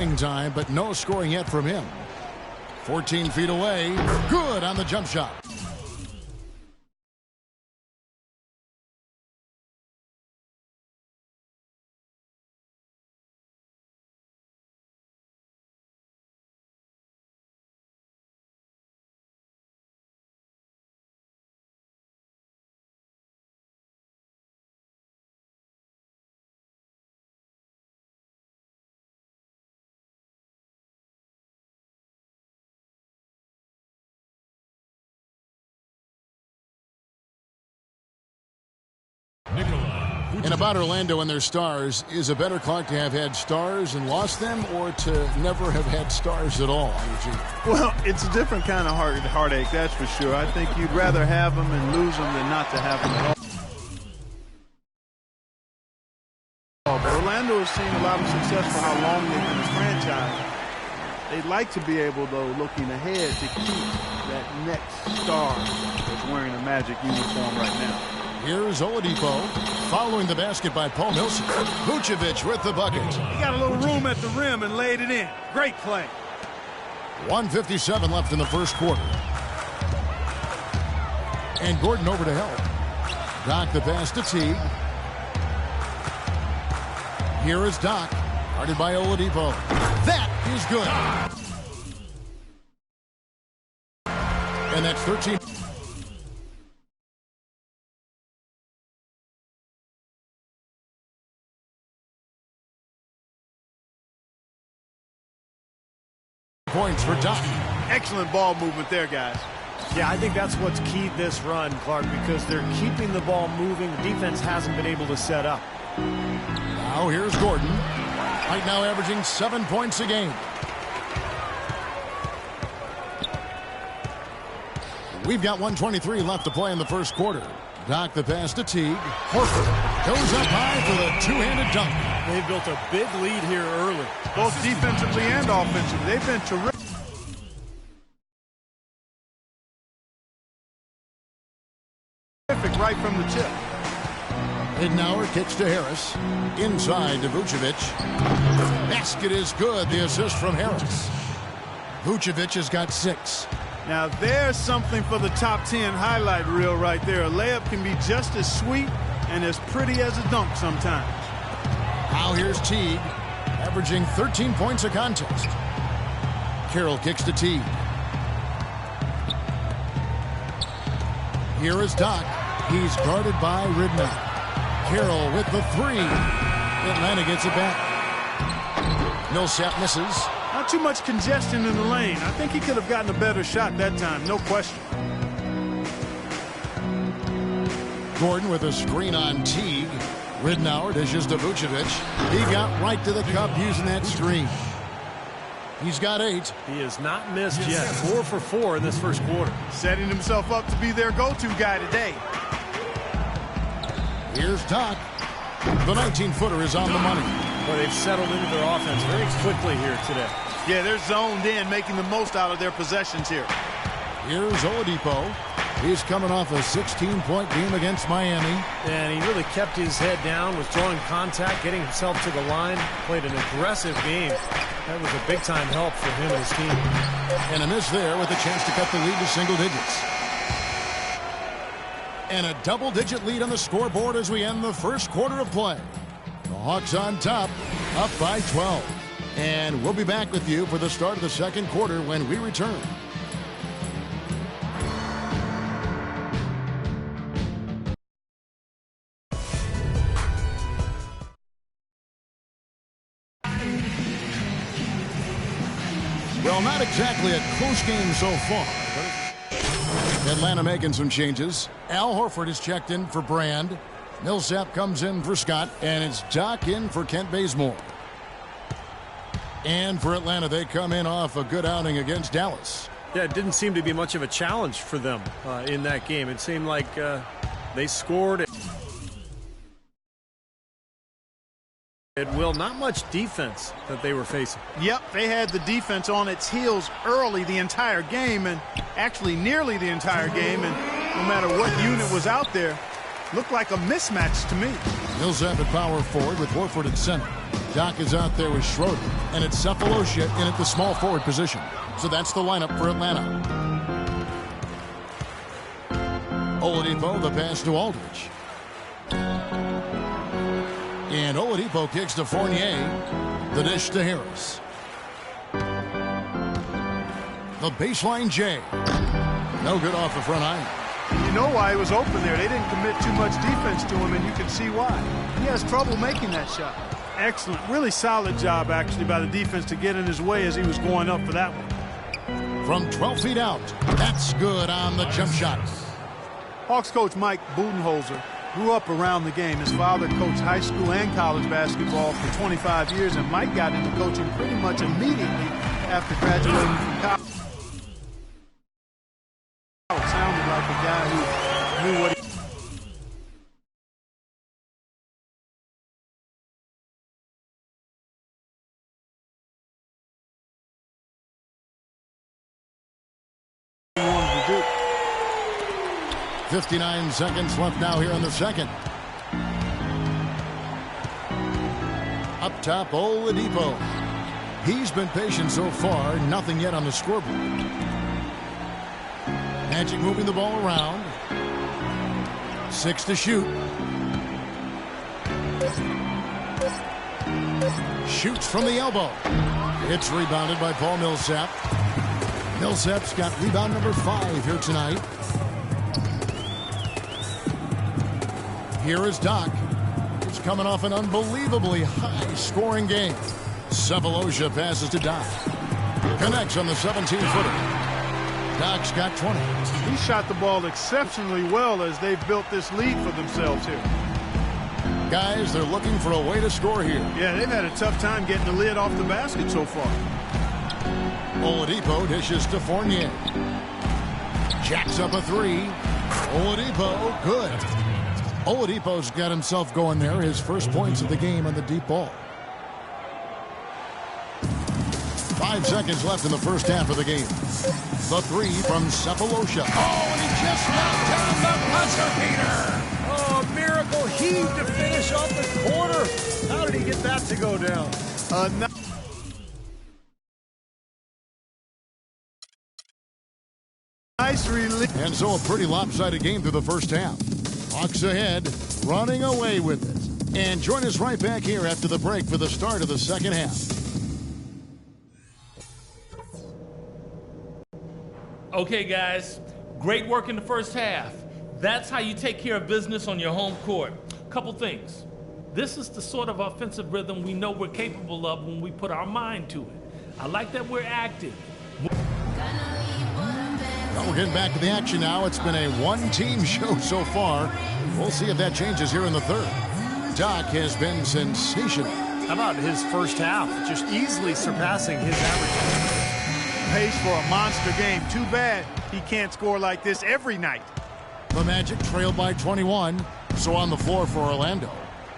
Time, but no scoring yet from him. 14 feet away. Good on the jump shot. And about Orlando and their stars, is it better, Clark, to have had stars and lost them, or to never have had stars at all, Eugene? Well, it's a different kind of heartache, that's for sure. I think you'd rather have them and lose them than not to have them at all. But Orlando has seen a lot of success for how long they've been a franchise. They'd like to be able, though, looking ahead, to keep that next star that's wearing a Magic uniform right now. Here's Oladipo following the basket by Paul Millsap. Vucevic with the bucket. He got a little room at the rim and laid it in. Great play. 1:57 left in the first quarter. And Gordon over to help. Doc the pass to Teague. Here is Doc. Guarded by Oladipo. That is good. And that's 13. Points for Doc. Excellent ball movement there, guys. Yeah, I think that's what's keyed this run, Clark, because they're keeping the ball moving. The defense hasn't been able to set up. Now here's Gordon. Right now averaging 7 points a game. We've got 1:23 left to play in the first quarter. Doc the pass to Teague. Horford goes up high for the two-handed dunk. They've built a big lead here early. Both defensively and offensively. They've been terrific. Right from the tip. Midnauer kicks to Harris. Inside to Vucevic. Basket is good. The assist from Harris. Vucevic has got 6. Now there's something for the top 10 highlight reel right there. A layup can be just as sweet and as pretty as a dunk sometimes. Now here's Teague, averaging 13 points a contest. Carroll kicks to Teague. Here is Doc. He's guarded by Ridnour. Carroll with the 3. Atlanta gets it back. Millsap misses. Not too much congestion in the lane. I think he could have gotten a better shot that time, no question. Gordon with a screen on Teague. Ridnour dishes to Vucevic. He got right to the cup using that screen. He's got 8. He has not missed yet. 4 for 4 in this first quarter. Setting himself up to be their go-to guy today. Here's Doc. The 19-footer is on the money. Well, they've settled into their offense very quickly here today. Yeah, they're zoned in, making the most out of their possessions here. Here's Oladipo. He's coming off a 16-point game against Miami. And he really kept his head down, was drawing contact, getting himself to the line, played an aggressive game. That was a big-time help for him and his team. And a miss there with a chance to cut the lead to single digits. And a double-digit lead on the scoreboard as we end the first quarter of play. The Hawks on top, up by 12. And we'll be back with you for the start of the second quarter when we return. Well, not exactly a close game so far. Atlanta making some changes. Al Horford is checked in for Brand. Millsap comes in for Scott. And it's Doc in for Kent Bazemore. And for Atlanta, they come in off a good outing against Dallas. Yeah, it didn't seem to be much of a challenge for them in that game. It seemed like they scored at will. Not much defense that they were facing. Yep, they had the defense on its heels early the entire game, and actually nearly the entire game, and no matter what unit was out there, looked like a mismatch to me. Millsap at power forward with Horford at center. Doc is out there with Schroeder, and it's Cephalosha in at the small forward position. So that's the lineup for Atlanta. Oladipo, the pass to Aldridge. And Oladipo kicks to Fournier. The dish to Harris. The baseline J. No good off the front iron. You know why he was open there. They didn't commit too much defense to him, and you can see why. He has trouble making that shot. Excellent. Really solid job, actually, by the defense to get in his way as he was going up for that one. From 12 feet out, that's good on the jump shot. Hawks coach Mike Budenholzer grew up around the game. His father coached high school and college basketball for 25 years, and Mike got into coaching pretty much immediately after graduating from college. It sounded like a guy who knew what he wanted to do. 59 seconds left now here in the second. Up top, Oladipo. He's been patient so far. Nothing yet on the scoreboard. Magic moving the ball around. 6 to shoot. Shoots from the elbow. It's rebounded by Paul Millsap. Millsap's got rebound number 5 here tonight. Here is Doc. He's coming off an unbelievably high-scoring game. Cephalosha passes to Doc. Connects on the 17-footer. Doc's got 20. He shot the ball exceptionally well as they've built this lead for themselves here. Guys, they're looking for a way to score here. Yeah, they've had a tough time getting the lid off the basket so far. Oladipo dishes to Fournier. Jacks up a 3. Oladipo, good. Oladipo's got himself going there. His first points of the game on the deep ball. 5 seconds left in the first half of the game. The 3 from Cephalosha. Oh, and he just knocked down the buzzer beater. Oh, miracle heave to finish off the quarter. How did he get that to go down? Nice release. And so a pretty lopsided game through the first half. Hawks ahead, running away with it. And join us right back here after the break for the start of the second half. Okay, guys, great work in the first half. That's how you take care of business on your home court. Couple things. This is the sort of offensive rhythm we know we're capable of when we put our mind to it. I like that we're active. Well, we're getting back to the action now. It's been a one-team show so far. We'll see if that changes here in the third. Doc has been sensational. How about his first half? Just easily surpassing his average. Pace for a monster game. Too bad he can't score like this every night. The Magic trailed by 21. So on the floor for Orlando.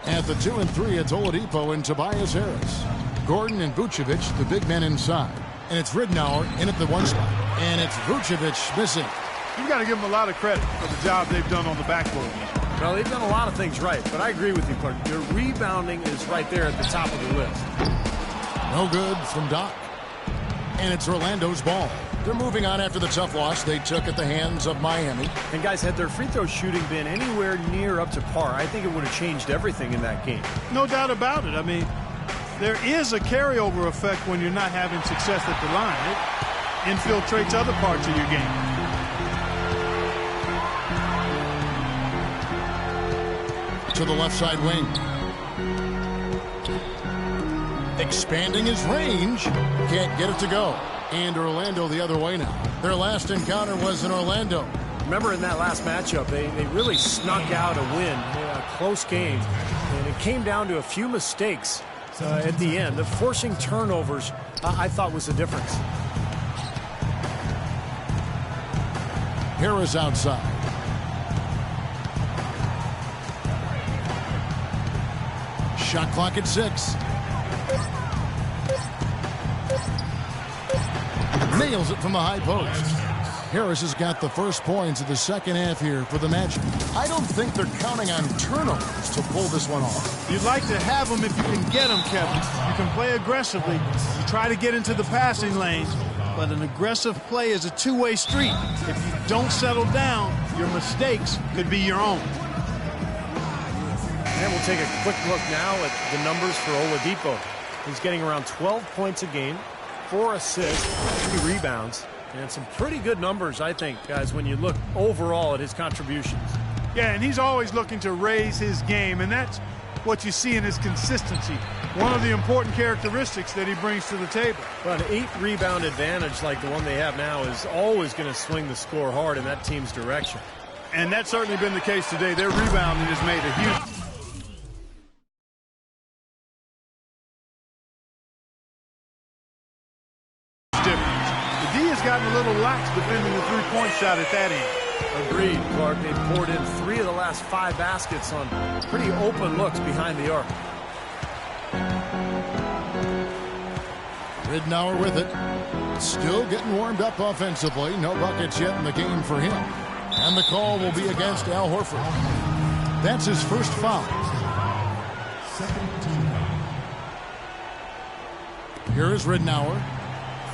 At the 2 and 3, it's Oladipo and Tobias Harris. Gordon and Vucevic, the big men inside. And it's Ridnour in at the 1 spot. And it's Vucevic missing. You've got to give them a lot of credit for the job they've done on the backboard. Well, they've done a lot of things right, but I agree with you, Clark. Their rebounding is right there at the top of the list. No good from Doc. And it's Orlando's ball. They're moving on after the tough loss they took at the hands of Miami. And guys, had their free throw shooting been anywhere near up to par, I think it would have changed everything in that game. No doubt about it. I mean, there is a carryover effect when you're not having success at the line. It infiltrates other parts of your game. To the left side wing. Expanding his range. Can't get it to go. And Orlando the other way now. Their last encounter was in Orlando. Remember in that last matchup, they really snuck out a win. A close game. And it came down to a few mistakes at the end. The forcing turnovers, I thought, was the difference. Harris outside. Shot clock at 6. Nails it from the high post. Harris has got the first points of the second half here for the Magic. I don't think they're counting on turnovers to pull this one off. You'd like to have them if you can get them, Kevin. You can play aggressively. You try to get into the passing lanes, but an aggressive play is a two-way street. If you don't settle down, your mistakes could be your own. And we'll take a quick look now at the numbers for Oladipo. He's getting around 12 points a game, 4 assists, 3 rebounds, and some pretty good numbers, I think, guys, when you look overall at his contributions. Yeah, and he's always looking to raise his game, and that's what you see in his consistency. One of the important characteristics that he brings to the table. But an 8-rebound advantage like the one they have now is always going to swing the score hard in that team's direction. And that's certainly been the case today. Their rebounding has made a huge difference. The D has gotten a little lax defending the three-point shot at that end. Agreed, Clark. They've poured in 3 of the last 5 baskets on pretty open looks behind the arc. Ridnour with it. Still getting warmed up offensively. No buckets yet in the game for him. And the call will be against Al Horford. That's his first foul. Here is Ridnour.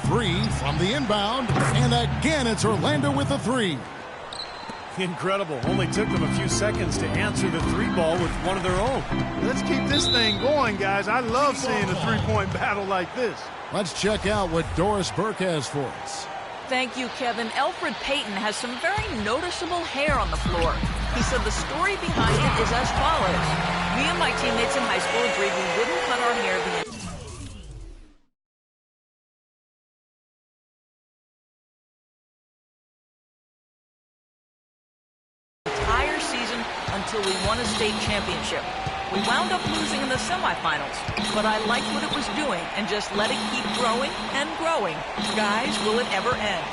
3 from the inbound. And again, it's Orlando with the 3. Incredible. Only took them a few seconds to answer the 3 ball with one of their own. Let's keep this thing going, guys. I love seeing a three-point battle like this. Let's check out what Doris Burke has for us. Thank you, Kevin. Elfrid Payton has some very noticeable hair on the floor. He said the story behind it is as follows. Me and my teammates in high school agreed we wouldn't cut our hair the entire season until we won a state championship. We wound up losing in the semifinals, but I liked what it was doing and just let it keep growing and growing. Guys, will it ever end?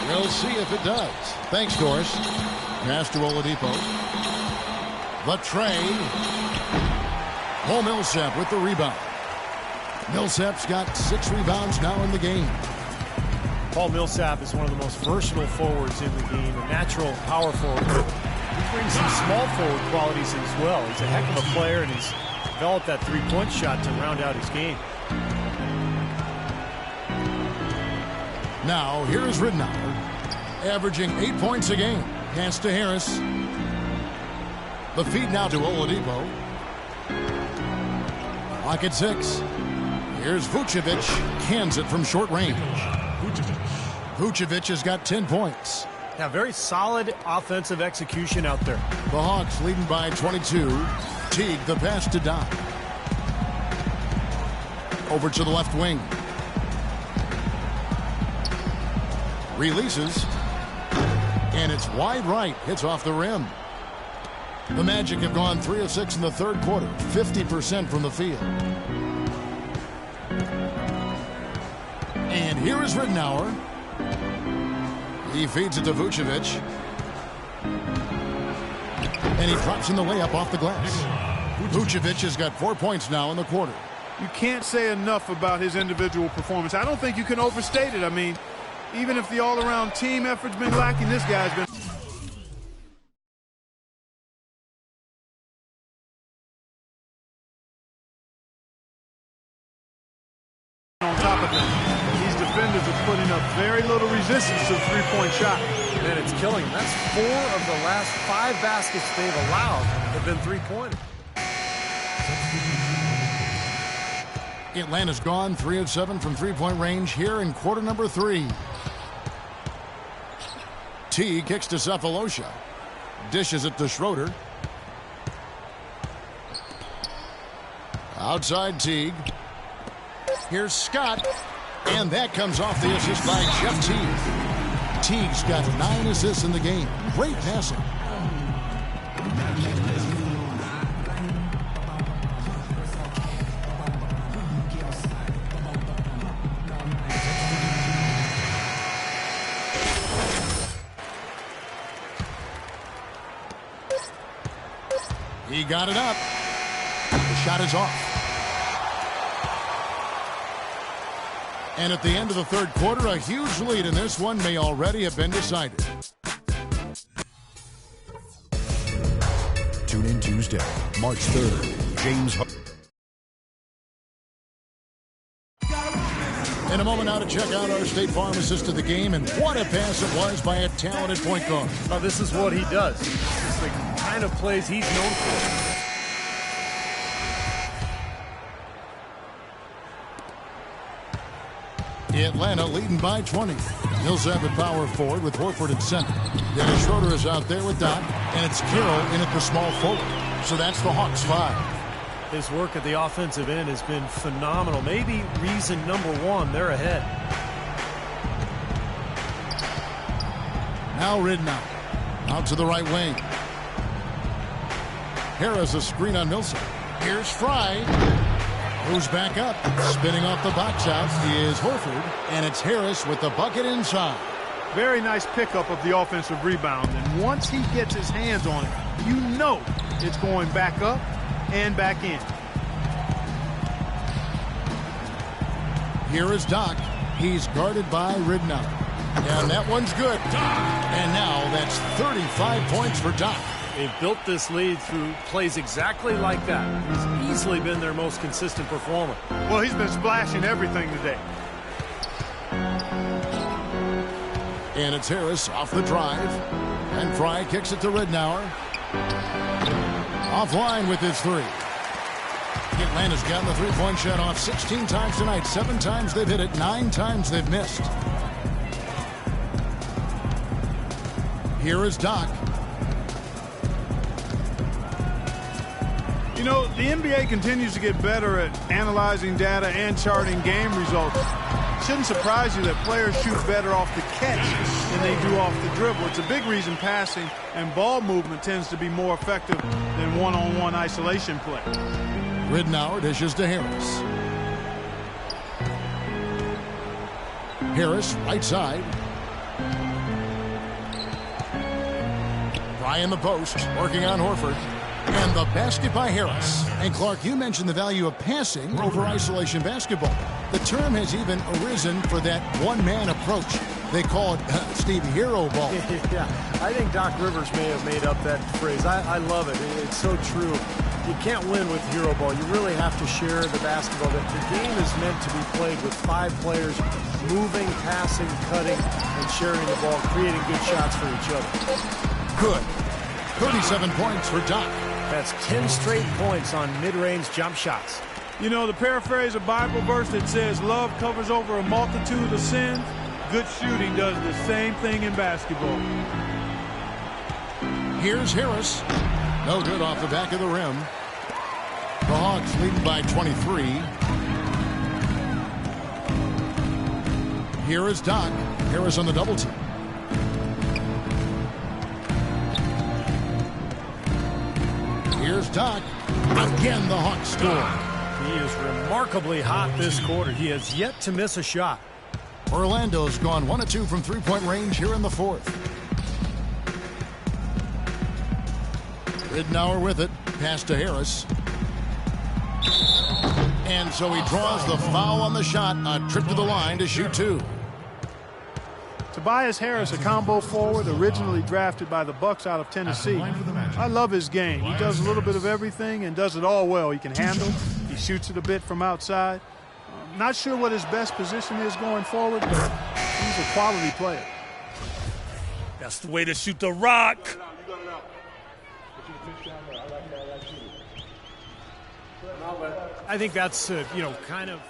We'll see if it does. Thanks, Doris. Pass to Oladipo. The trade. Paul Millsap with the rebound. Millsap's got 6 rebounds now in the game. Paul Millsap is one of the most versatile forwards in the game, a natural power forward. He brings some small forward qualities as well. He's a heck of a player, and he's developed that three-point shot to round out his game. Now, here's Ridnour, averaging 8 points a game. Pass to Harris. The feed now to Oladipo. Clock at 6. Here's Vucevic. Cans it from short range. Vucevic has got 10 points. Yeah, very solid offensive execution out there. The Hawks leading by 22. Teague, the pass to Don. Over to the left wing. Releases. And it's wide right. Hits off the rim. The Magic have gone 3 of 6 in the third quarter. 50% from the field. And here is Ridnour. He feeds it to Vucevic. And he drops in the layup off the glass. Vucevic has got 4 points now in the quarter. You can't say enough about his individual performance. I don't think you can overstate it. I mean, even if the all-around team effort's been lacking, this guy's been on top of things. These defenders are putting up very little resistance to the three-point shot. And it's killing them. That's 4 of the last 5 baskets they've allowed have been three-pointers. Atlanta's gone 3 of 7 from three-point range here in quarter number 3. T kicks to Cephalosha. Dishes it to Schroeder. Outside Teague. Here's Scott. And that comes off the assist by Jeff Teague. Teague's got 9 assists in the game. Great passing. He got it up. The shot is off. And at the end of the third quarter, a huge lead in this one may already have been decided. Tune in Tuesday, March 3rd. James. In a moment now to check out our State Farm assist of the game, and what a pass it was by a talented point guard. Well, this is what he does. It's the kind of plays he's known for. Atlanta leading by 20. Millsap at power forward with Horford at center. Dennis Schroeder is out there with Doc, and it's Carroll in at the small forward. So that's the Hawks 5. His work at the offensive end has been phenomenal. Maybe reason number one, they're ahead. Now Ridnow out to the right wing. Harris a screen on Millsap. Here's Fry. Moves back up. Spinning off the box out is Horford, and it's Harris with the bucket inside. Very nice pickup of the offensive rebound, and once he gets his hands on it, you know it's going back up and back in. Here is Doc. He's guarded by Ridnow. And that one's good. And now that's 35 points for Doc. They've built this lead through plays exactly like that. He's easily been their most consistent performer. Well, he's been splashing everything today. And it's Harris off the drive. And Fry kicks it to Ridnour. Offline with his three. Atlanta's gotten the three-point shot off 16 times tonight. 7 times they've hit it. 9 times they've missed. Here is Doc. You know, the NBA continues to get better at analyzing data and charting game results. It shouldn't surprise you that players shoot better off the catch than they do off the dribble. It's a big reason passing and ball movement tends to be more effective than one-on-one isolation play. Ridnour dishes to Harris. Harris, right side. Fry in the post, working on Horford. And the basket by Harris. And Clark, you mentioned the value of passing over isolation basketball. The term has even arisen for that one-man approach. They call it Steve Hero ball. Yeah, I think Doc Rivers may have made up that phrase. I love it. It's so true. You can't win with hero ball. You really have to share the basketball. The game is meant to be played with 5 players moving, passing, cutting, and sharing the ball, creating good shots for each other. Good. 37 points for Doc. That's 10 straight points on mid-range jump shots. You know, to paraphrase a Bible verse that says love covers over a multitude of sins, good shooting does the same thing in basketball. Here's Harris. No good off the back of the rim. The Hawks leading by 23. Here is Doc. Harris on the double team. Here's Doc. Again, the Hawks score. He is remarkably hot this quarter. He has yet to miss a shot. Orlando's gone 1 of 2 from three-point range here in the fourth. Ridnour with it. Pass to Harris. And so he draws the foul on the shot. A trip to the line to shoot 2. Tobias Harris, a combo forward, originally drafted by the Bucks out of Tennessee. I love his game. He does a little bit of everything and does it all well. He can handle. He shoots it a bit from outside. Not sure what his best position is going forward, but he's a quality player. That's the way to shoot the rock. I think that's, kind of...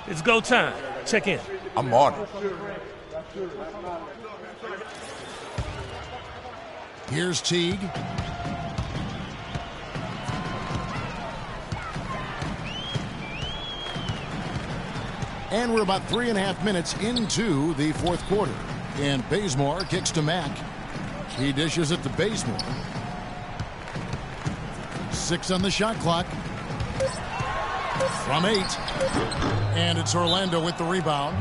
It's go time. Check in. I'm on it. Here's Teague. And we're about 3.5 minutes into the fourth quarter. And Bazemore kicks to Mack. He dishes it to Bazemore. 6 on the shot clock. From 8. And it's Orlando with the rebound.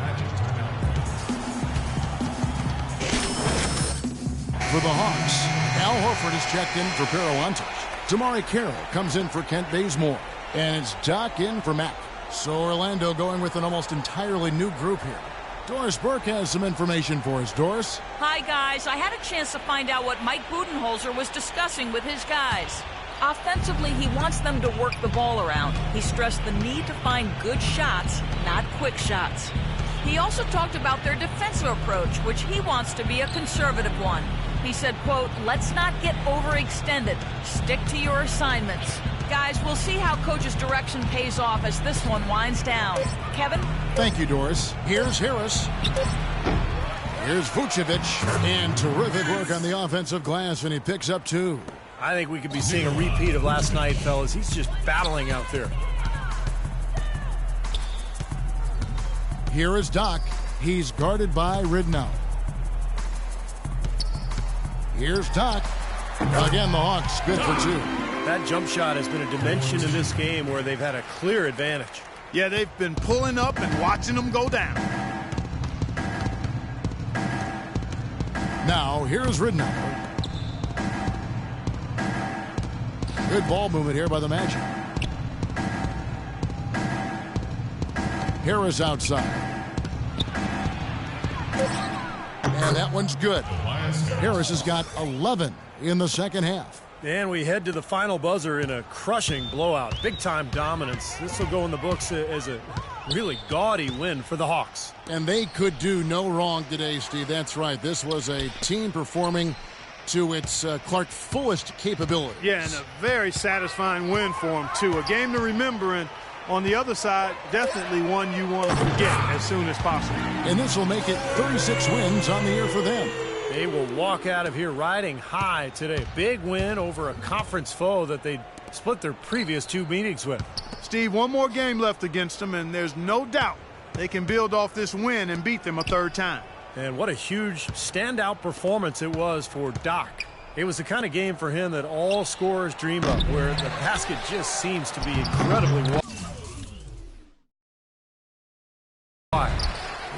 For the Hawks, Al Horford is checked in for Pero Antes. Tamari Carroll comes in for Kent Bazemore. And it's Doc in for Mack. So Orlando going with an almost entirely new group here. Doris Burke has some information for us. Doris? Hi, guys. I had a chance to find out what Mike Budenholzer was discussing with his guys. Offensively, he wants them to work the ball around. He stressed the need to find good shots, not quick shots. He also talked about their defensive approach, which he wants to be a conservative one. He said, quote, let's not get overextended. Stick to your assignments. Guys, we'll see how Coach's direction pays off as this one winds down. Kevin? Thank you, Doris. Here's Harris. Here's Vucevic. And terrific work on the offensive glass, and he picks up 2. I think we could be seeing a repeat of last night, fellas. He's just battling out there. Here is Doc. He's guarded by Ridnow. Here's Doc. Again, the Hawks good for 2. That jump shot has been a dimension in this game where they've had a clear advantage. Yeah, they've been pulling up and watching them go down. Now, here's Ridnow. Good ball movement here by the Magic. Harris outside. And that one's good. Harris has got 11 in the second half. And we head to the final buzzer in a crushing blowout. Big-time dominance. This will go in the books as a really gaudy win for the Hawks. And they could do no wrong today, Steve. That's right. This was a team performing to its Clark fullest capability. Yeah, and a very satisfying win for them, too. A game to remember, and on the other side, definitely one you want to forget as soon as possible. And this will make it 36 wins on the year for them. They will walk out of here riding high today. Big win over a conference foe that they split their previous 2 meetings with. Steve, one more game left against them, and there's no doubt they can build off this win and beat them a 3rd time. And what a huge standout performance it was for Doc. It was the kind of game for him that all scorers dream of, where the basket just seems to be incredibly wide.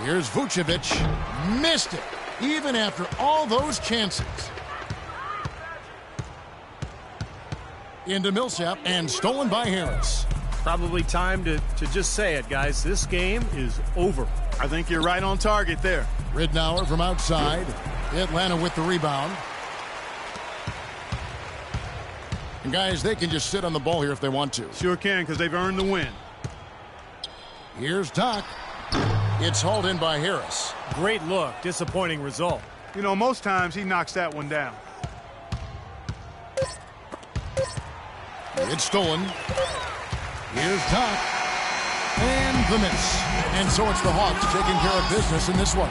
Here's Vucevic. Missed it, even after all those chances. Into Millsap and stolen by Harris. Probably time to just say it, guys. This game is over. I think you're right on target there. Ridnour from outside. Atlanta with the rebound. And guys, they can just sit on the ball here if they want to. Sure can, because they've earned the win. Here's Doc. It's hauled in by Harris. Great look. Disappointing result. You know, most times he knocks that one down. It's stolen. Here's Doc. And the miss. And so it's the Hawks taking care of business in this one.